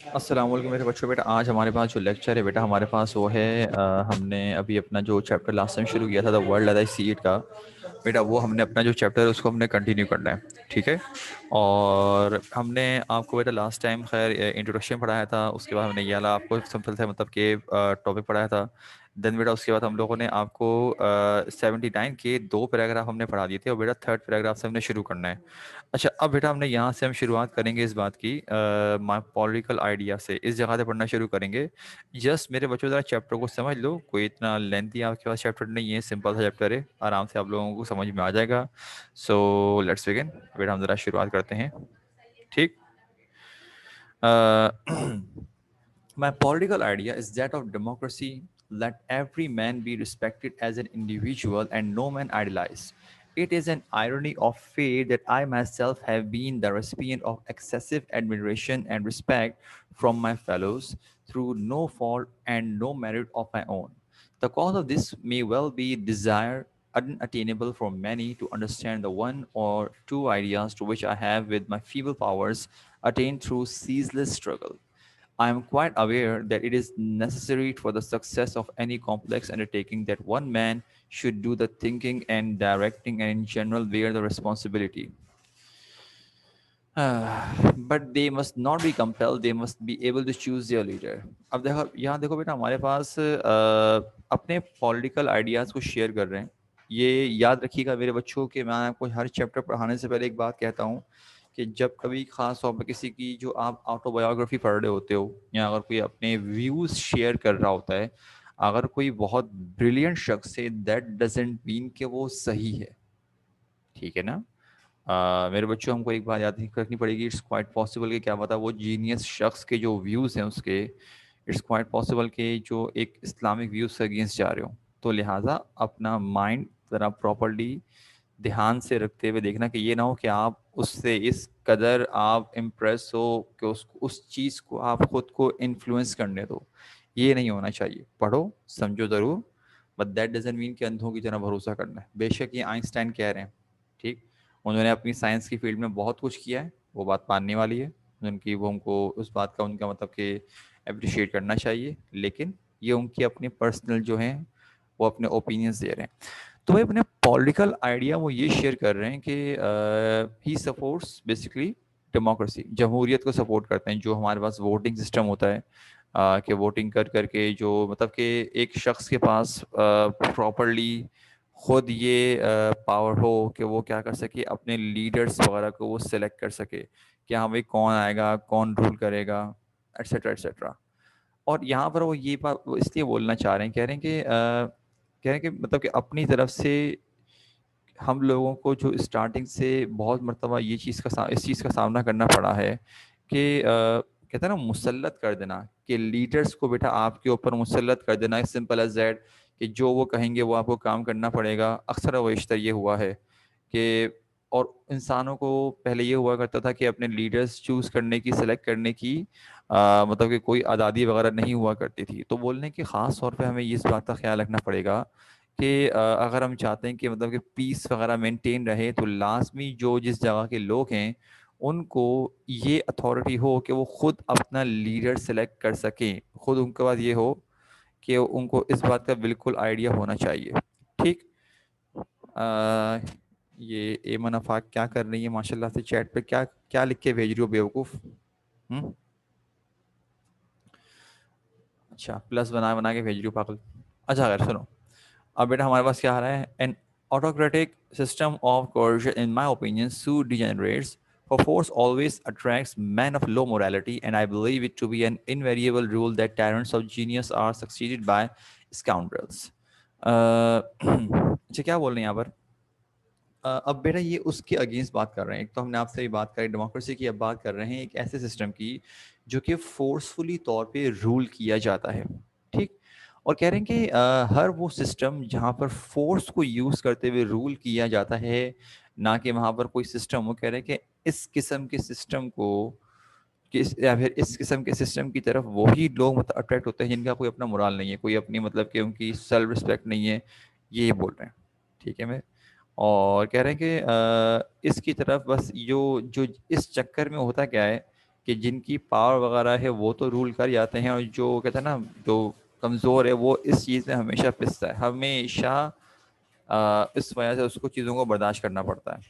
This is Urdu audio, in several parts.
السلام علیکم میرے بچوں. بیٹا آج ہمارے پاس جو لیکچر ہے بیٹا ہمارے پاس وہ ہے ہم نے ابھی اپنا جو چیپٹر لاسٹ ٹائم شروع کیا تھا دا ورلڈ از سیٹ کا. بیٹا وہ ہم نے اپنا جو چیپٹر ہے اس کو ہم نے کنٹینیو کرنا ہے, ٹھیک ہے. اور ہم نے آپ کو بیٹا لاسٹ ٹائم خیر انٹروڈکشن پڑھایا تھا, اس کے بعد ہم نے یہ والا آپ کو سمپل تھا مطلب کہ ٹاپک پڑھایا تھا. دین بیٹا اس کے بعد ہم لوگوں نے آپ کو 79 کے 2 پیراگراف ہم نے پڑھا دیے تھے, اور بیٹا 3rd پیراگراف سے ہم نے شروع کرنا ہے. اچھا اب بیٹا ہم نے یہاں سے ہم شروعات کریں گے اس بات کی مائی پولیٹیکل آئیڈیا سے, اس جگہ سے پڑھنا شروع کریں گے. جسٹ میرے بچوں ذرا چیپٹر کو سمجھ لو, کوئی اتنا لینتھی آپ کے پاس چیپٹر نہیں ہے, سمپل سا چیپٹر ہے, آرام سے آپ لوگوں کو سمجھ میں آ جائے گا. So let's begin. بیٹا ہم ذرا شروعات کرتے ہیں, ٹھیک. My political idea is that of democracy. Let every man be respected as an individual and no man idolized. It is an irony of fate that I myself have been the recipient of excessive admiration and respect from my fellows through no fault and no merit of my own. The cause of this may well be desire unattainable for many to understand the one or two ideas to which I have, with my feeble powers, attained through ceaseless struggle. I am quite aware that it is necessary for the success of any complex undertaking that one man should do the thinking and directing and in general bear the responsibility. But they must not be compelled, they must be able to choose their leader. اب دیکھو یہاں دیکھو بیٹا ہمارے پاس اپنے پولیٹیکل آئیڈیاز کو شیئر کر رہے ہیں. یہ یاد رکھیے گا میرے بچوں کہ میں آپ کو ہر چیپٹر پڑھانے سے پہلے ایک بات کہتا ہوں کہ جب کبھی خاص طور پہ کسی کی جو آپ آٹو بایوگرافی پڑھ رہے ہوتے ہو, یا اگر کوئی اپنے ویوز شیئر کر رہا ہوتا ہے, اگر کوئی بہت بریلینٹ شخص ہے, دیٹ ڈزنٹ مین کہ وہ صحیح ہے, ٹھیک ہے نا. میرے بچوں ہم کو ایک بات یاد رکھنی پڑے گی, اٹس کوائٹ پاسبل کہ کیا پتا وہ جینیس شخص کے جو ویوز ہیں اس کے, اٹس کوائٹ پاسبل کہ جو ایک اسلامک ویوز کے اگینسٹ جا رہے ہوں. تو لہٰذا اپنا مائنڈ ذرا پراپرلی دھیان سے رکھتے ہوئے دیکھنا کہ یہ نہ ہو کہ آپ اس سے اس قدر آپ امپریس ہو کہ اس چیز کو آپ خود کو انفلوئنس کرنے دو. یہ نہیں ہونا چاہیے. پڑھو سمجھو ضرور, بٹ دیٹ ڈزنٹ مین کہ اندھوں کی طرح بھروسہ کرنا ہے. بے شک یہ آئنسٹائن کہہ رہے ہیں, ٹھیک, انہوں نے اپنی سائنس کی فیلڈ میں بہت کچھ کیا ہے, وہ بات ماننے والی ہے ان کی, وہ ہم کو اس بات کا ان کا مطلب کہ اپریشیٹ کرنا چاہیے. لیکن یہ ان کی اپنے پرسنل جو ہیں وہ اپنے اوپینینس دے رہے ہیں. تو وہ اپنے پولیٹیکل آئیڈیا وہ یہ شیئر کر رہے ہیں کہ ہی سپورٹس بیسکلی ڈیموکریسی, جمہوریت کو سپورٹ کرتے ہیں. جو ہمارے پاس ووٹنگ سسٹم ہوتا ہے کہ ووٹنگ کر کے جو مطلب کہ ایک شخص کے پاس پراپرلی خود یہ پاور ہو کہ وہ کیا کر سکے, اپنے لیڈرز وغیرہ کو وہ سلیکٹ کر سکے کہ ہاں بھائی کون آئے گا, کون رول کرے گا, ایٹسیٹرا ایٹسیٹرا. اور یہاں پر وہ یہ بات وہ اس لیے بولنا چاہ رہے ہیں, کہہ رہے ہیں کہ مطلب کہ اپنی طرف سے ہم لوگوں کو جو اسٹارٹنگ سے بہت مرتبہ یہ اس چیز کا سامنا کرنا پڑا ہے کہ کہتے ہیں نا مسلط کر دینا, کہ لیڈرز کو بیٹا آپ کے اوپر مسلط کر دینا, سمپل ایز دیٹ, کہ جو وہ کہیں گے وہ آپ کو کام کرنا پڑے گا. اکثر و بیشتر یہ ہوا ہے کہ, اور انسانوں کو پہلے یہ ہوا کرتا تھا کہ اپنے لیڈرز چوز کرنے کی, سلیکٹ کرنے کی مطلب کہ کوئی آزادی وغیرہ نہیں ہوا کرتی تھی. تو بولنے کہ خاص طور پہ ہمیں اس بات کا خیال رکھنا پڑے گا کہ اگر ہم چاہتے ہیں کہ مطلب کہ پیس وغیرہ مینٹین رہے, تو لازمی جو جس جگہ کے لوگ ہیں ان کو یہ اتھارٹی ہو کہ وہ خود اپنا لیڈر سلیکٹ کر سکیں. خود ان کے پاس یہ ہو کہ ان کو اس بات کا بالکل آئیڈیا ہونا چاہیے, ٹھیک. یہ ایمن افاق کیا کر رہی ہے ماشاء اللہ سے, چیٹ پہ کیا کیا لکھ کے بھیج رہی ہو بیوقوف. اچھا پلس بنا کے بھیج رہی ہو پاگل. اچھا اگر سنو, اب بیٹا ہمارے پاس کیا آ رہا ہے, N autocratic system of coercion in my opinion so degenerates, for force always attracts men of low morality, and I believe it to be an invariable rule that tyrants of genius are succeeded by scoundrels. اچھا کیا بول رہے ہیں یہاں پر, اب بیٹا یہ اس کے اگینسٹ بات کر رہے ہیں. ایک تو ہم نے آپ سے بات کری ڈیموکریسی کی, اب بات کر رہے ہیں ایک ایسے سسٹم کی جو کہ فورسفلی طور پہ رول کیا جاتا ہے, ٹھیک. اور کہہ رہے ہیں کہ ہر وہ سسٹم جہاں پر فورس کو یوز کرتے ہوئے رول کیا جاتا ہے, نہ کہ وہاں پر کوئی سسٹم, وہ کہہ رہے ہیں کہ اس قسم کے سسٹم کو یا پھر اس قسم کے سسٹم کی طرف وہی لوگ مطلب اٹریکٹ ہوتے ہیں جن کا کوئی اپنا مرال نہیں ہے, کوئی اپنی مطلب کہ ان کی سیلف رسپیکٹ نہیں ہے, یہ بول رہے ہیں, ٹھیک ہے. میں اور کہہ رہے ہیں کہ اس کی طرف بس جو اس چکر میں ہوتا کیا ہے کہ جن کی پاور وغیرہ ہے وہ تو رول کر جاتے ہیں، اور جو کہتے ہیں نا جو کمزور ہے وہ اس چیز میں ہمیشہ پستا ہے، ہمیشہ اس وجہ سے اس کو چیزوں کو برداشت کرنا پڑتا ہے۔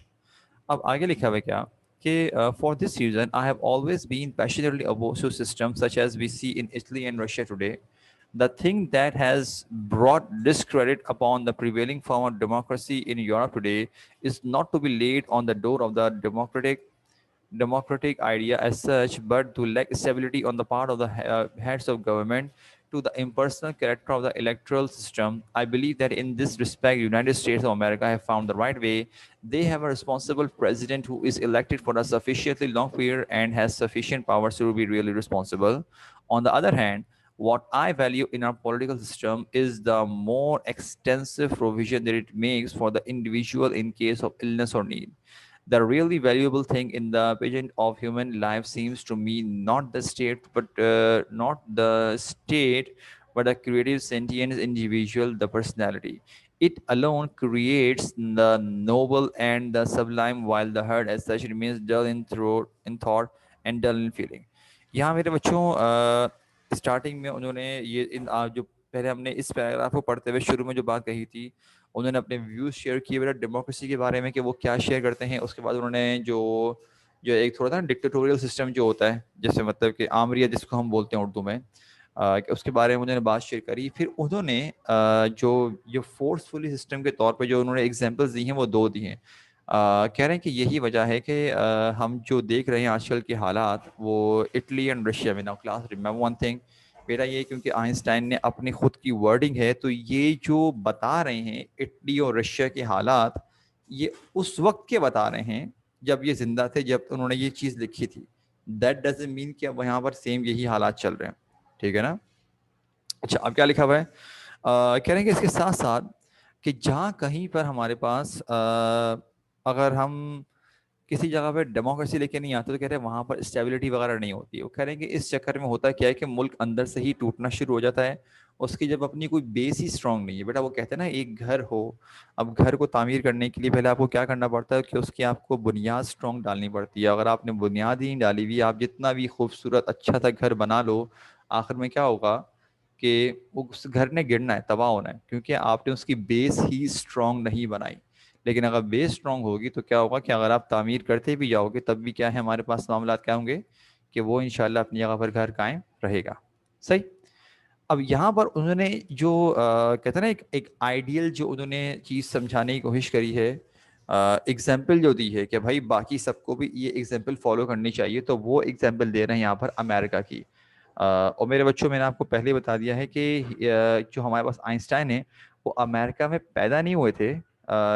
اب آگے لکھا ہوا ہے کیا کہ for this reason I have always been passionately opposed to systems such as we see in Italy and Russia today. The thing that has brought discredit upon the prevailing form of democracy in Europe today is not to be laid on the door of the democratic idea as such, but to lack stability on the part of the heads of government, to the impersonal character of the electoral system. I believe that in this respect, United States of America have found the right way. They have a responsible president who is elected for a sufficiently long period and has sufficient powers to be really responsible. On the other hand, what I value in our political system is the more extensive provision that it makes for the individual in case of illness or need. The really valuable thing in the pageant of human life seems to me not the state, but a creative, sentient individual, the personality. It alone creates the noble and the sublime, while the herd as such remains dull in thought and dull in feeling. یہاں میرے بچوں اسٹارٹنگ میں انہوں نے یہ جو پہلے ہم نے اس پیراگراف کو پڑھتے ہوئے شروع میں جو بات کہی تھی، انہوں نے اپنے ویوز شیئر کیے بیٹا ڈیموکریسی کے بارے میں کہ وہ کیا شیئر کرتے ہیں۔ اس کے بعد انہوں نے جو ایک تھوڑا سا ڈکٹیٹوریل سسٹم جو ہوتا ہے، جیسے مطلب کہ آمریت جس کو ہم بولتے ہیں اردو میں، کہ اس کے بارے میں انہوں نے بات شیئر کری۔ پھر انہوں نے جو فورسفلی سسٹم کے طور پہ جو انہوں نے ایگزامپلس دی ہیں وہ دو دی ہیں۔ کہہ رہے ہیں کہ یہی وجہ ہے کہ ہم جو دیکھ رہے ہیں آج کل کے حالات وہ اٹلی اینڈ رشیا میں۔ Now class remember one thing میرا یہ، کیونکہ آئنسٹائن نے اپنی خود کی ورڈنگ ہے، تو یہ جو بتا رہے ہیں اٹلی اور رشیا کے حالات، یہ اس وقت کے بتا رہے ہیں جب یہ زندہ تھے، جب انہوں نے یہ چیز لکھی تھی۔ دیٹ ڈزنٹ مین کہ اب یہاں پر سیم یہی حالات چل رہے ہیں، ٹھیک ہے نا۔ اچھا اب کیا لکھا ہوا ہے، کہہ رہے ہیں کہ اس کے ساتھ ساتھ کہ جہاں کہیں پر ہمارے پاس اگر ہم کسی جگہ پہ ڈیموکریسی لے کے نہیں آتے تو کہہ رہے ہیں وہاں پر اسٹیبلٹی وغیرہ نہیں ہوتی۔ وہ کہہ رہے ہیں کہ اس چکر میں ہوتا کیا ہے کہ ملک اندر سے ہی ٹوٹنا شروع ہو جاتا ہے، اس کی جب اپنی کوئی بیس ہی اسٹرانگ نہیں ہے۔ بیٹا وہ کہتے ہیں نا ایک گھر ہو، اب گھر کو تعمیر کرنے کے لیے پہلے آپ کو کیا کرنا پڑتا ہے کہ اس کی آپ کو بنیاد اسٹرانگ ڈالنی پڑتی ہے۔ اگر آپ نے بنیاد ہی نہیں ڈالی ہوئی، آپ جتنا بھی خوبصورت اچھا سا گھر بنا لو، آخر میں کیا ہوگا کہ اس گھر نے گرنا ہے، تباہ ہونا ہے، کیونکہ آپ نے اس کی بیس ہی اسٹرانگ نہیں بنائی۔ لیکن اگر بیس اسٹرانگ ہوگی تو کیا ہوگا کہ اگر آپ تعمیر کرتے بھی جاؤ گے تب بھی کیا ہے ہمارے پاس معاملات کیا ہوں گے کہ وہ انشاءاللہ اپنی جگہ پر گھر قائم رہے گا۔ صحیح۔ اب یہاں پر انہوں نے جو کہتے ہیں نا ایک آئیڈیل جو انہوں نے چیز سمجھانے کی کوشش کری ہے، ایگزامپل جو دی ہے کہ بھائی باقی سب کو بھی یہ ایگزامپل فالو کرنی چاہیے، تو وہ ایگزامپل دے رہے ہیں یہاں پر امریکہ کی۔ اور میرے بچوں میں نے آپ کو پہلے بتا دیا ہے کہ جو ہمارے پاس آئنسٹائن ہیں وہ امریکہ میں پیدا نہیں ہوئے تھے،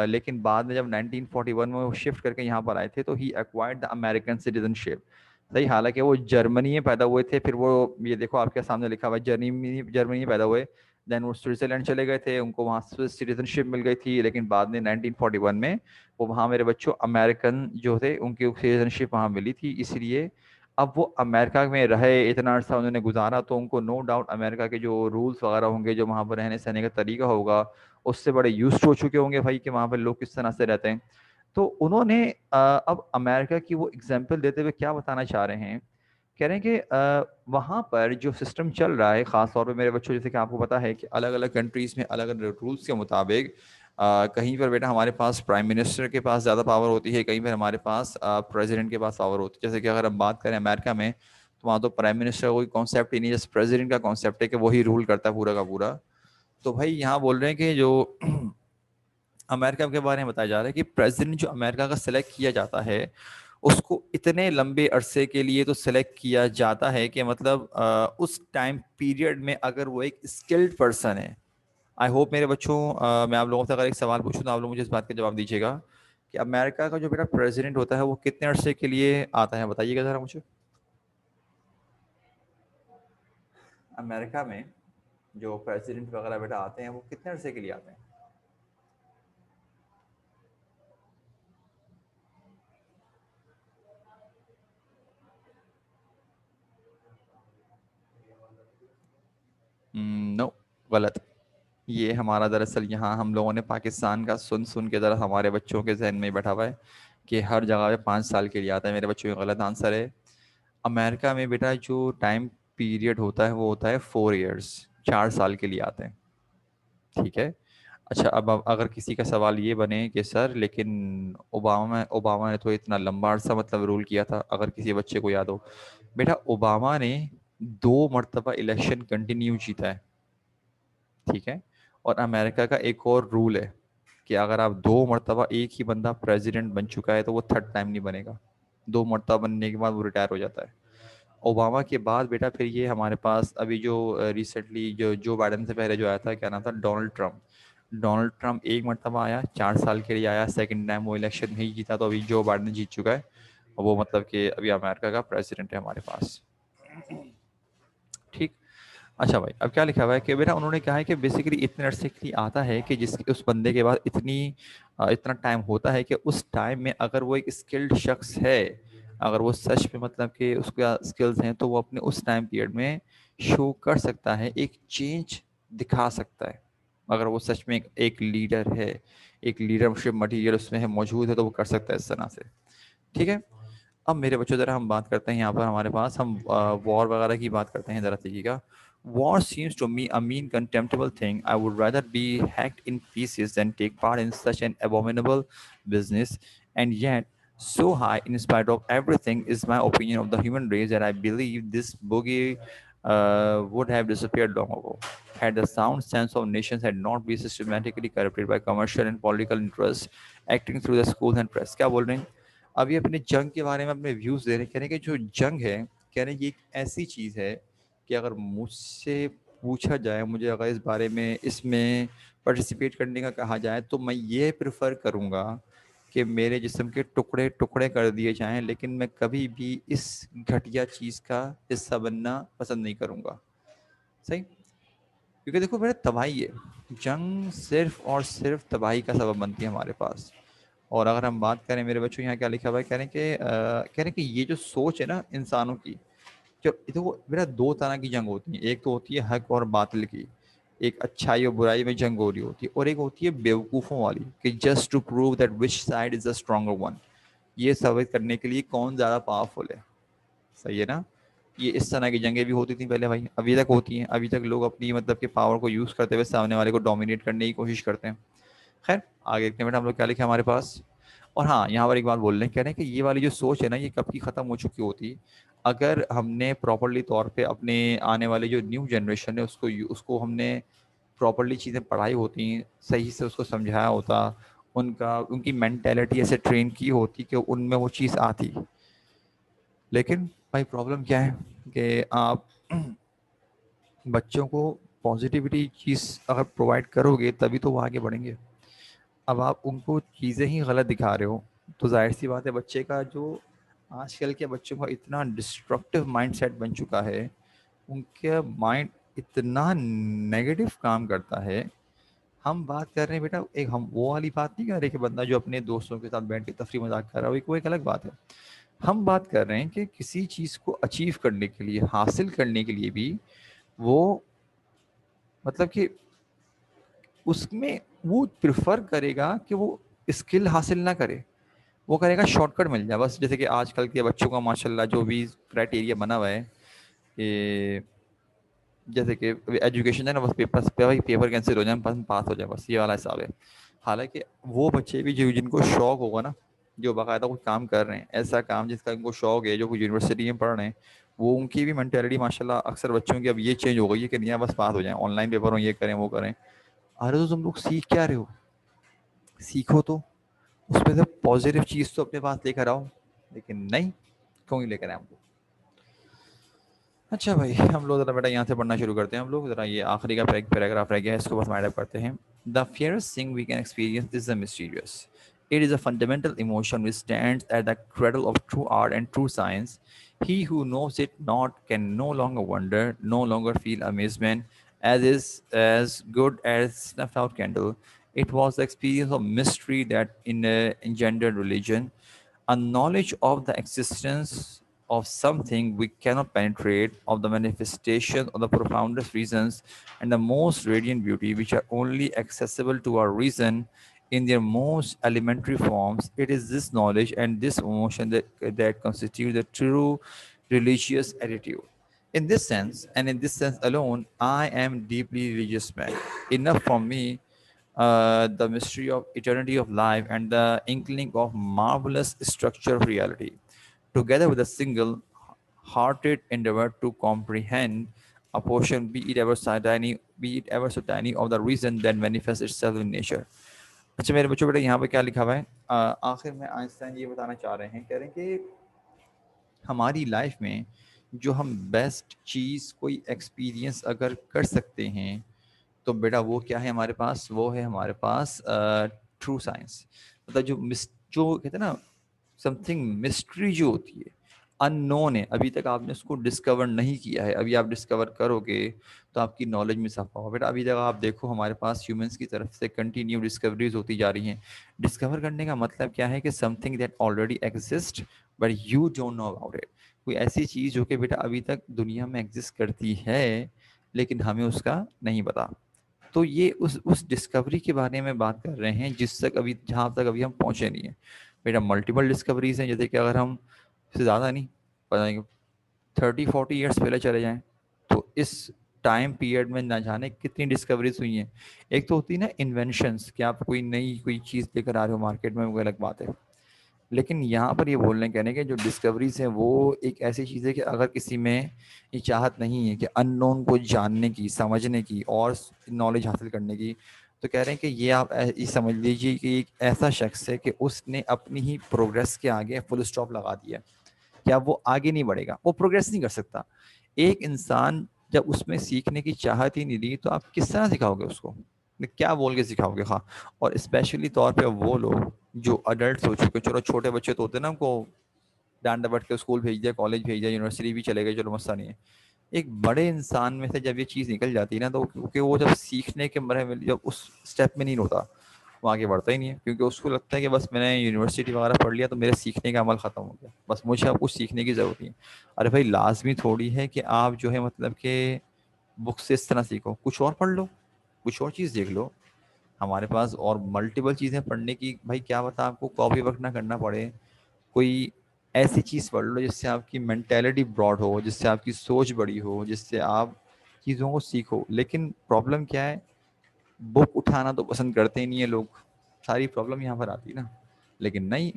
لیکن بعد میں جب 1941 میں وہ شفٹ کر کے یہاں پر آئے تھے تو ہی ایکوائرڈ دا امریکن سٹیزن شپ۔ صحیح، حالانکہ وہ جرمنی میں پیدا ہوئے تھے، پھر وہ یہ دیکھو آپ کے سامنے لکھا ہوا ہے جرمنی میں پیدا ہوئے، دین وہ سوئٹزرلینڈ چلے گئے تھے، ان کو وہاں سوئس سٹیزن شپ مل گئی تھی، لیکن بعد میں 1941 میں وہ وہاں میرے بچوں امریکن جو تھے ان کی سٹیزن شپ وہاں ملی تھی۔ اس لیے اب وہ امریکہ میں رہے، اتنا عرصہ انہوں نے گزارا، تو ان کو نو ڈاؤٹ امریکہ کے جو رولس وغیرہ ہوں گے، جو وہاں پر رہنے سہنے کا طریقہ ہوگا، اس سے بڑے یوزڈ ہو چکے ہوں گے بھائی کہ وہاں پہ لوگ کس طرح سے رہتے ہیں۔ تو انہوں نے اب امریکہ کی وہ ایگزامپل دیتے ہوئے کیا بتانا چاہ رہے ہیں، کہہ رہے ہیں کہ وہاں پر جو سسٹم چل رہا ہے، خاص طور پہ میرے بچوں جیسے کہ آپ کو پتا ہے کہ الگ الگ کنٹریز میں الگ الگ رولس کے مطابق کہیں پر بیٹا ہمارے پاس پرائم منسٹر کے پاس زیادہ پاور ہوتی ہے، کہیں پر ہمارے پاس پریزیڈنٹ کے پاس پاور ہوتی ہے۔ جیسے کہ اگر ہم بات کریں امریکہ میں تو وہاں تو پرائم منسٹر کا کوئی کانسیپٹ ہی نہیں، جیسے پریزیڈنٹ کا کانسیپٹ ہے کہ وہی رول کرتا ہے پورا کا پورا۔ تو بھائی یہاں بول رہے ہیں کہ جو امریکہ کے بارے میں بتایا جا رہا ہے کہ پریزیڈنٹ جو امریکہ کا سلیکٹ کیا جاتا ہے اس کو اتنے لمبے عرصے کے لیے تو سلیکٹ کیا جاتا ہے کہ مطلب اس ٹائم پیریڈ میں اگر وہ ایک اسکلڈ پرسن ہے۔ آئی ہوپ میرے بچوں میں آپ لوگوں سے اگر ایک سوال پوچھوں تو آپ لوگ مجھے اس بات کا جواب دیجیے گا کہ امریکہ کا جو بیٹا پریزیڈنٹ ہوتا ہے وہ کتنے عرصے کے لیے آتا ہے، بتائیے گا ذرا مجھے۔ امریکہ میں جو پریزیڈنٹ وغیرہ بیٹا آتے ہیں وہ کتنے عرصے کے لیے آتے ہیں؟ نو، غلط۔ یہ ہمارا دراصل یہاں ہم لوگوں نے پاکستان کا سن سن کے ذرا ہمارے بچوں کے ذہن میں بیٹھا ہوا ہے کہ ہر جگہ پہ 5 سال کے لیے آتا ہے۔ میرے بچوں کا غلط آنسر ہے۔ امریکہ میں بیٹا جو ٹائم پیریڈ ہوتا ہے وہ ہوتا ہے 4 ایئرس، 4 سال کے لیے آتے ہیں، ٹھیک ہے. اچھا اب اگر کسی کا سوال یہ بنے کہ سر لیکن اوباما نے تو اتنا لمبا عرصہ مطلب رول کیا تھا، اگر کسی بچے کو یاد ہو، بیٹا اوباما نے 2 مرتبہ الیکشن کنٹینیو جیتا ہے، ٹھیک ہے. اور امریکہ کا ایک اور رول ہے کہ اگر آپ 2 مرتبہ ایک ہی بندہ پریزیڈنٹ بن چکا ہے تو وہ 3rd ٹائم نہیں بنے گا، 2 مرتبہ بننے کے بعد وہ ریٹائر ہو جاتا ہے. اوباما کے بعد بیٹا پھر یہ ہمارے پاس ابھی جو ریسنٹلی جو بائیڈن سے پہلے جو آیا تھا، کیا نام تھا، ڈونلڈ ٹرمپ 1 مرتبہ آیا، 4 سال کے لیے آیا، 2nd ٹائم وہ الیکشن نہیں جیتا، تو ابھی جو بائیڈن جیت چکا ہے، وہ مطلب کہ ابھی امریکہ کا پریزیڈنٹ ہے ہمارے پاس، ٹھیک. اچھا بھائی اب کیا لکھا ہوا ہے کہ بیٹا انہوں نے کہا ہے کہ بیسیکلی اتنے عرصے کے لیے آتا ہے کہ اس بندے کے بعد اتنا ٹائم ہوتا ہے کہ اس ٹائم میں اگر وہ ایک اسکلڈ شخص ہے، اگر وہ سچ میں مطلب کہ اس کا اسکلز ہیں، تو وہ اپنے اس ٹائم پیریڈ میں شو کر سکتا ہے، ایک چینج دکھا سکتا ہے. اگر وہ سچ میں ایک لیڈر ہے، ایک لیڈرشپ مٹیریل اس میں ہے، موجود ہے، تو وہ کر سکتا ہے اس طرح سے، ٹھیک ہے. اب میرے بچوں ذرا ہم بات کرتے ہیں یہاں پر ہمارے پاس، ہم وار وغیرہ کی بات کرتے ہیں، ذرا دیکھیے گا. War seems to me a mean, contemptible thing. I would rather be hacked in pieces than take part in such an abominable business. And yet, so high, in spite of everything, is my opinion of the human race that I believe this boogie would have disappeared long ago, had the sound sense of nations had not been systematically corrupted by commercial and political interests acting through the schools and press. کیا بول رہے ہیں؟ ابھی اپنے جنگ کے بارے میں اپنے ویوز دے رہے ہیں، کہہ رہے ہیں کہ جو جنگ ہے، کہہ رہے ہیں یہ ایک ایسی چیز ہے کہ اگر مجھ سے پوچھا جائے، مجھے اگر اس بارے میں اس میں پارٹیسپیٹ کرنے کا کہا جائے، تو میں یہ پریفر کروں گا کہ میرے جسم کے ٹکڑے ٹکڑے کر دیے جائیں، لیکن میں کبھی بھی اس گھٹیا چیز کا حصہ بننا پسند نہیں کروں گا. صحیح. کیونکہ دیکھو میرے تباہی ہے، جنگ صرف اور صرف تباہی کا سبب بنتی ہے ہمارے پاس. اور اگر ہم بات کریں میرے بچوں، یہاں کیا لکھا ہوا ہے، کہہ رہے ہیں کہ یہ جو سوچ ہے نا انسانوں کی، جو دیکھو میرا 2 طرح کی جنگ ہوتی ہے، ایک تو ہوتی ہے حق اور باطل کی، ایک اچھائی اور برائی میں جنگ ہو رہی ہوتی ہے، اور ایک ہوتی ہے بیوقوفوں والی کہ just to prove that which side is the stronger one, یہ ثابت کرنے کے لیے کون زیادہ پاورفل ہے. صحیح ہے نا. یہ اس طرح کی جنگیں بھی ہوتی تھیں پہلے بھائی، ابھی تک ہوتی ہیں، ابھی تک لوگ اپنی مطلب کہ پاور کو یوز کرتے ہوئے سامنے والے کو ڈومینیٹ کرنے کی کوشش کرتے ہیں. خیر آگے دیکھتے ہیں بیٹا ہم لوگ کیا لکھے ہمارے پاس. اور ہاں یہاں پر ایک بات بول رہے ہیں، کہہ رہے ہیں کہ یہ والی جو سوچ ہے نا، یہ کب کی ختم ہو چکی ہوتی اگر ہم نے پراپرلی طور پہ اپنے آنے والے جو نیو جنریشن ہے اس کو ہم نے پراپرلی چیزیں پڑھائی ہوتی، صحیح سے اس کو سمجھایا ہوتا، ان کی مینٹیلٹی ایسے ٹرین کی ہوتی کہ ان میں وہ چیز آتی. لیکن بھائی پرابلم کیا ہے کہ آپ بچوں کو پازیٹیوٹی چیز اگر پرووائڈ کرو گے تبھی تو وہ آگے بڑھیں گے. اب آپ ان کو چیزیں ہی غلط دکھا رہے ہو تو ظاہر سی بات ہے بچے کا جو آج کل کے بچوں کا اتنا ڈسٹرکٹیو مائنڈ سیٹ بن چکا ہے، ان کا مائنڈ اتنا نیگیٹو کام کرتا ہے. ہم بات کر رہے ہیں بیٹا، ایک ہم وہ والی بات نہیں کر رہے کہ بندہ جو اپنے دوستوں کے ساتھ بیٹھ کے تفریح مذاق کر رہا ہے وہ ایک الگ بات ہے. ہم بات کر رہے ہیں کہ کسی چیز کو اچیو کرنے کے لیے، حاصل کرنے کے لیے بھی وہ مطلب کہ اس میں وہ پریفر کرے گا کہ وہ اسکل حاصل نہ کرے، وہ کرے گا شارٹ کٹ مل جائے بس. جیسے کہ آج کل کے بچوں کا ماشاء اللہ جو بھی کرائٹیریا بنا ہوا ہے کہ جیسے کہ ایجوکیشن ہے نا، بس پیپر کینسل ہو جائے، بس پاس ہو جائے، بس یہ والا حساب ہے. حالانکہ وہ بچے بھی جن کو شوق ہوگا نا، جو باقاعدہ کچھ کام کر رہے ہیں، ایسا کام جس کا ان کو شوق ہے، جو کچھ یونیورسٹی میں پڑھ رہے ہیں، وہ ان کی بھی مینٹیلٹی ماشاء اللہ اکثر بچوں کی اب یہ چینج ہو گئی ہے کہ نہیں بس پاس ہو جائیں، آن لائن پیپر ہو، یہ کریں وہ کریں. ارے تو تم لوگ سیکھ کیا رہے ہو؟ سیکھو تو اس میں سے پازیٹیو چیز تو اپنے پاس لے کر آؤ، لیکن نہیں، کیوں ہی لے کر آئے ہم کو. اچھا بھائی ہم لوگ ذرا بیٹا یہاں سے پڑھنا شروع کرتے ہیں. ہم لوگ ذرا یہ آخری کا پیراگراف رہ گیا ہے، اس کو بس وائنڈ اپ کرتے ہیں. The fairest thing we can experience is the mysterious. It is a fundamental emotion which stands at the cradle of true art and true science. He who knows it not can no longer wonder, no longer feel amazement, as is as good as snuffed out candle. It was the experience of mystery that engendered religion, a knowledge of the existence of something we cannot penetrate, of the manifestation of the profoundest reasons and the most radiant beauty, which are only accessible to our reason in their most elementary forms. It is this knowledge and this emotion that constitute the true religious attitude. In this sense, and in this sense alone, I am deeply religious man. Enough for me, the mystery of eternity of life and the inkling of marvelous structure of reality, together with a single hearted endeavor to comprehend a portion, be it ever so tiny, of the reason that manifests itself in nature. اچھا میرے بچوں بیٹا یہاں پہ کیا لکھا ہوا ہے؟ آخر میں آئنسٹائن یہ بتانا چاہ رہے ہیں، کہہ رہے ہیں کہ ہماری لائف میں جو ہم بیسٹ چیز کوئی ایکسپیرینس اگر کر سکتے ہیں تو بیٹا وہ کیا ہے ہمارے پاس؟ وہ ہے ہمارے پاس ٹرو سائنس. مطلب جو کہتے ہیں نا سم تھنگ مسٹری جو ہوتی ہے، ان نون ہے، ابھی تک آپ نے اس کو ڈسکور نہیں کیا ہے، ابھی آپ ڈسکور کرو گے تو آپ کی نالج میں اضافہ ہوگا. بیٹا ابھی تک آپ دیکھو ہمارے پاس ہیومنس کی طرف سے کنٹینیو ڈسکوریز ہوتی جا رہی ہیں. ڈسکور کرنے کا مطلب کیا ہے کہ something that already exist but you don't know about it. کوئی ایسی چیز جو کہ بیٹا ابھی تک دنیا میں ایگزسٹ کرتی ہے لیکن ہمیں اس کا نہیں پتا. تو یہ اس ڈسکوری کے بارے میں بات کر رہے ہیں جہاں تک ابھی ہم پہنچے نہیں ہیں. بیٹا ملٹیپل ڈسکوریز ہیں، جیسے کہ اگر ہم سے زیادہ نہیں پتہ نہیں 30-40 ایئرس پہلے چلے جائیں تو اس ٹائم پیریڈ میں نہ جانے کتنی ڈسکوریز ہوئی ہیں. ایک تو ہوتی ہے نا انوینشنس، کہ آپ کوئی چیز لے کر آ رہے ہو مارکیٹ میں، وہ الگ بات ہے. لیکن یہاں پر یہ بولنے کہنے کہ جو ڈسکوریز ہیں وہ ایک ایسی چیز ہے کہ اگر کسی میں یہ چاہت نہیں ہے کہ ان نون کو جاننے کی، سمجھنے کی اور نالج حاصل کرنے کی، تو کہہ رہے ہیں کہ یہ آپ یہ سمجھ لیجیے کہ ایک ایسا شخص ہے کہ اس نے اپنی ہی پروگریس کے آگے فل اسٹاپ لگا دیا. کیا وہ آگے نہیں بڑھے گا، وہ پروگریس نہیں کر سکتا. ایک انسان جب اس میں سیکھنے کی چاہت ہی نہیں لی تو آپ کس طرح سکھاؤ گے اس کو؟ کیا بول کے سکھاؤ گے؟ خواہ اور اسپیشلی طور پہ وہ لوگ جو اڈلٹس ہو چکے، چلو چھوٹے بچے تو ہوتے ہیں نا، ان کو ڈانٹ ڈپٹ کے اسکول بھیج دیا، کالج بھیج دیا، یونیورسٹی بھی چلے گئے، چلو مسئلہ نہیں ہے. ایک بڑے انسان میں سے جب یہ چیز نکل جاتی ہے نا، تو کیونکہ وہ جب سیکھنے کے مرحلے میں جب اس اسٹیپ میں نہیں ہوتا، وہ آگے بڑھتا ہی نہیں ہے. کیونکہ اس کو لگتا ہے کہ بس میں نے یونیورسٹی وغیرہ پڑھ لیا تو میرے سیکھنے کا عمل ختم ہو گیا، بس مجھے اب کچھ سیکھنے کی ضرورت نہیں. ارے بھائی لازمی تھوڑی ہے کہ آپ جو ہے مطلب کہ بک سے اس طرح سیکھو، کچھ اور پڑھ لو، کچھ اور چیز دیکھ لو. ہمارے پاس اور ملٹیپل چیزیں پڑھنے کی. بھائی کیا بتا آپ کو کاپی ورک نہ کرنا پڑے، کوئی ایسی چیز پڑھ لو جس سے آپ کی مینٹیلٹی براڈ ہو، جس سے آپ کی سوچ بڑی ہو، جس سے آپ چیزوں کو سیکھو. لیکن پرابلم کیا ہے؟ بک اٹھانا تو پسند کرتے ہی نہیں ہیں لوگ. ساری پرابلم یہاں پر آتی ہے نا. لیکن نہیں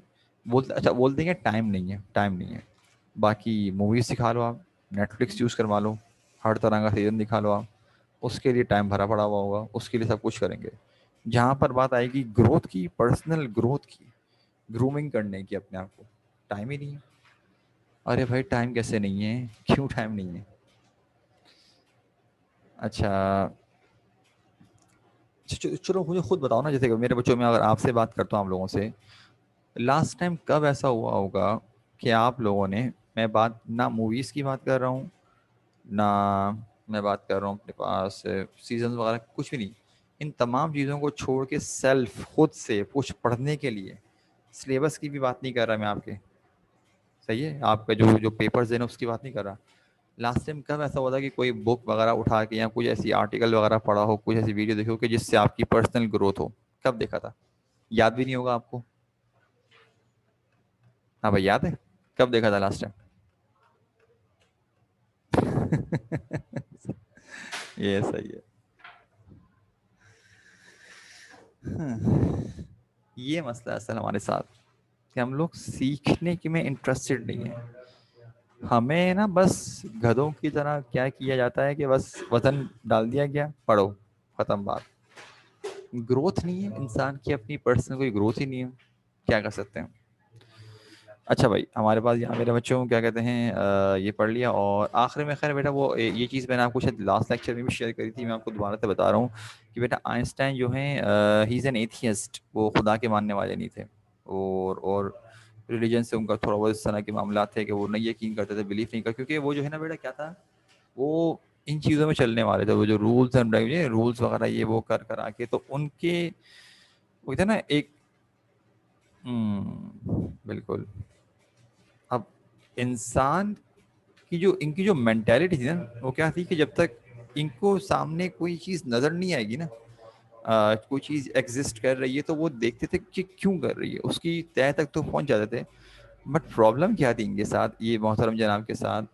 بولتے ہیں کہ ٹائم نہیں ہے، ٹائم نہیں ہے. باقی موویز سکھا لو، آپ نیٹ فلکس یوز کروا لو، ہر طرح کا سیزن دکھا لو، آپ اس کے لیے ٹائم بھرا پڑا ہوا ہوگا، اس کے لیے سب کچھ کریں گے. جہاں پر بات آئے گی گروتھ کی، پرسنل گروتھ کی، گرومنگ کرنے کی اپنے آپ کو، ٹائم ہی نہیں ہے. ارے بھائی ٹائم کیسے نہیں ہے؟ کیوں ٹائم نہیں ہے؟ اچھا چلو مجھے خود بتاؤ نا، جیسے کہ میرے بچوں میں اگر آپ سے بات کرتا ہوں، آپ لوگوں سے لاسٹ ٹائم کب ایسا ہوا ہوگا کہ آپ لوگوں نے، میں بات نہ موویز کی بات کر رہا ہوں، نہ میں بات کر رہا ہوں اپنے پاس سیزنز وغیرہ، کچھ بھی نہیں، ان تمام چیزوں کو چھوڑ کے سیلف خود سے کچھ پڑھنے کے لیے، سلیبس کی بھی بات نہیں کر رہا میں آپ کے، صحیح ہے، آپ کا جو پیپرز ہیں نا اس کی بات نہیں کر رہا. لاسٹ ٹائم کب ایسا ہوا تھا کہ کوئی بک وغیرہ اٹھا کے یا کچھ ایسی آرٹیکل وغیرہ پڑھا ہو، کچھ ایسی ویڈیو دیکھی ہو کہ جس سے آپ کی پرسنل گروتھ ہو؟ کب دیکھا تھا؟ یاد بھی نہیں ہوگا آپ کو. ہاں بھائی یاد ہے کب دیکھا تھا لاسٹ ٹائم؟ یہ صحیح ہے. یہ مسئلہ اصل ہمارے ساتھ کہ ہم لوگ سیکھنے کے میں انٹرسٹڈ نہیں ہیں. ہمیں نا بس گدھوں کی طرح کیا کیا جاتا ہے کہ بس وزن ڈال دیا گیا، پڑھو، ختم بات. گروتھ نہیں ہے انسان کی، اپنی پرسنل کوئی گروتھ ہی نہیں ہے. کیا کر سکتے ہیں؟ اچھا بھائی ہمارے پاس یہاں میرے بچوں کو کیا کہتے ہیں یہ پڑھ لیا. اور آخر میں خیر بیٹا وہ یہ چیز میں نے آپ کو شاید لاسٹ لیکچر میں بھی شیئر کری تھی، میں آپ کو دوبارہ سے بتا رہا ہوں کہ بیٹا آئنسٹائن جو ہیں ہی از این ایتھیسٹ، وہ خدا کے ماننے والے نہیں تھے. اور ریلیجن سے ان کا تھوڑا بہت اس طرح کے معاملات تھے کہ وہ نہیں یقین کرتے تھے، بلیف نہیں کرتے، کیونکہ وہ جو ہے نا بیٹا کیا تھا، وہ ان چیزوں میں چلنے والے تھے. وہ جو رولز وغیرہ یہ وہ کر آ کے، تو ان کے وہ کہتے ہیں نا ایک بالکل. اب انسان کی ان کی جو مینٹیلٹی تھی نا، وہ کیا تھی کہ جب تک ان کو سامنے کوئی چیز نظر نہیں آئے گی نا، کوئی چیز ایگزسٹ کر رہی ہے تو وہ دیکھتے تھے کہ کیوں کر رہی ہے، اس کی تہہ تک تو پہنچ جاتے تھے. بٹ پرابلم کیا تھی ان کے ساتھ، یہ محترم جناب کے ساتھ،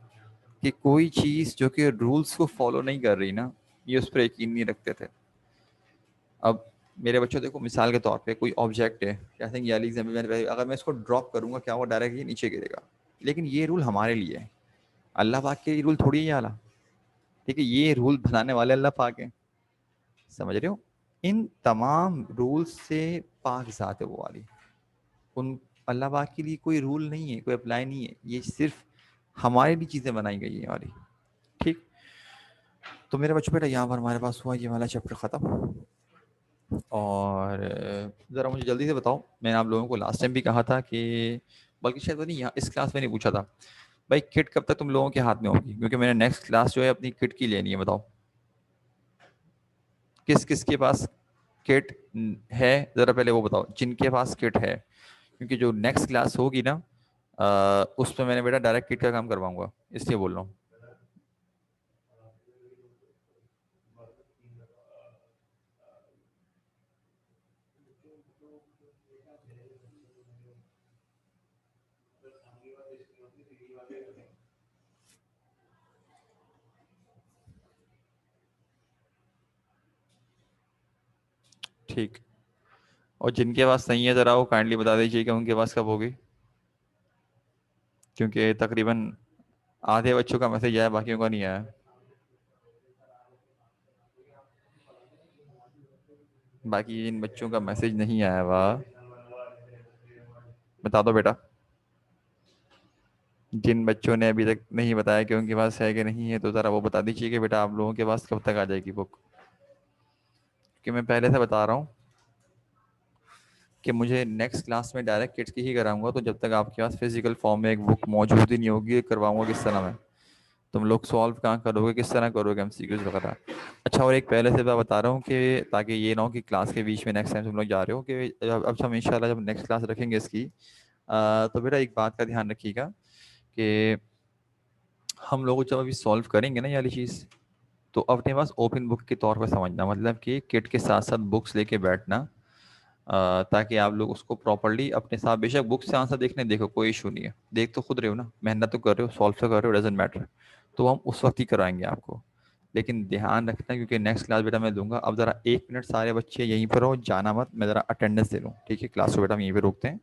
کہ کوئی چیز جو کہ رولس کو فالو نہیں کر رہی نا، یہ اس پر یقین نہیں رکھتے تھے. اب میرے بچوں دیکھو مثال کے طور پہ کوئی آبجیکٹ ہے، کہتے ہیں یہ والی ایگزامپل اگر میں اس کو ڈراپ کروں گا کیا وہ ڈائریکٹ یہ نیچے گرے گا، لیکن یہ رول ہمارے لیے ہے، اللہ پاک کے رول تھوڑی ہے اعلیٰ. ٹھیک ہے، یہ رول بنانے والے اللہ پاک ہیں، سمجھ رہے ہو؟ ان تمام رولز سے پاک ذات ہے وہ والی، ان اللہ پاک کے لیے کوئی رول نہیں ہے، کوئی اپلائی نہیں ہے، یہ صرف ہمارے لیے چیزیں بنائی گئی ہیں والی. ٹھیک، تو میرے بچوں بیٹا یہاں پر ہمارے پاس ہوا یہ والا چیپٹر ختم. اور ذرا مجھے جلدی سے بتاؤ، میں نے آپ لوگوں کو لاسٹ ٹائم بھی کہا تھا کہ، بلکہ شاید وہ نہیں یہاں اس کلاس میں نہیں پوچھا تھا، بھائی کٹ کب تک تم لوگوں کے ہاتھ میں ہوگی، کیونکہ میں نے نیکسٹ کلاس جو ہے اپنی کٹ کی لینی ہے. بتاؤ کس کس کے پاس کٹ ہے، ذرا پہلے وہ بتاؤ جن کے پاس کٹ ہے، کیونکہ جو نیکسٹ کلاس ہوگی نا اس پہ میں نے بیٹا ڈائریکٹ کٹ کا کام کرواؤں گا، اس لیے بول رہا ہوں. ٹھیک، اور جن کے پاس نہیں ہے ذرا وہ کائنڈلی بتا دیجیے کہ ان کے پاس کب ہوگی، کیونکہ تقریباً آدھے بچوں کا میسج آیا باقیوں کا نہیں آیا. باقی ان بچوں کا میسج نہیں آیا ہوا، بتا دو بیٹا. جن بچوں نے ابھی تک نہیں بتایا کہ ان کے پاس ہے کہ نہیں ہے، تو ذرا وہ بتا دیجیے کہ بیٹا آپ لوگوں کے پاس کب تک آ جائے گی بک. کہ میں پہلے سے بتا رہا ہوں کہ مجھے نیکسٹ کلاس میں ڈائریکٹ کٹس کی ہی کراؤں گا، تو جب تک آپ کے پاس فزیکل فارم میں ایک بک موجود ہی نہیں ہوگی کرواؤں گا کس طرح میں؟ تم لوگ سالو کہاں کرو گے، کس طرح کرو گے ایم سی کیوز وغیرہ. اچھا، اور ایک پہلے سے میں بتا رہا ہوں کہ تاکہ یہ نہ ہو کہ کلاس کے بیچ میں نیکسٹ ٹائم تم لوگ جا رہے ہو کہ اب ہم انشاءاللہ جب نیکسٹ کلاس رکھیں گے اس کی، تو بیٹا ایک بات کا دھیان رکھیے گا کہ ہم لوگ جب ابھی سالو کریں گے نا یہ والی چیز، تو اپنے پاس اوپن بک کے طور پر سمجھنا، مطلب کہ کٹ کے ساتھ ساتھ بکس لے کے بیٹھنا، تاکہ آپ لوگ اس کو پراپرلی اپنے ساتھ، بے شک بک سے آنسر دیکھنے دیکھو کوئی ایشو نہیں ہے، دیکھ تو خود رہے ہو نا، محنت تو کر رہے ہو، سالو تو کر رہے ہو، ڈزنٹ میٹر. تو ہم اس وقت ہی کرائیں گے آپ کو، لیکن دھیان رکھنا کیونکہ نیکسٹ کلاس بیٹا میں دوں گا. اب ذرا 1 منٹ سارے بچے یہیں پر ہو، جانا مت، میں ذرا اٹینڈنس دے لوں. ٹھیک ہے، کلاس کو بیٹا ہم یہیں پہ روکتے ہیں.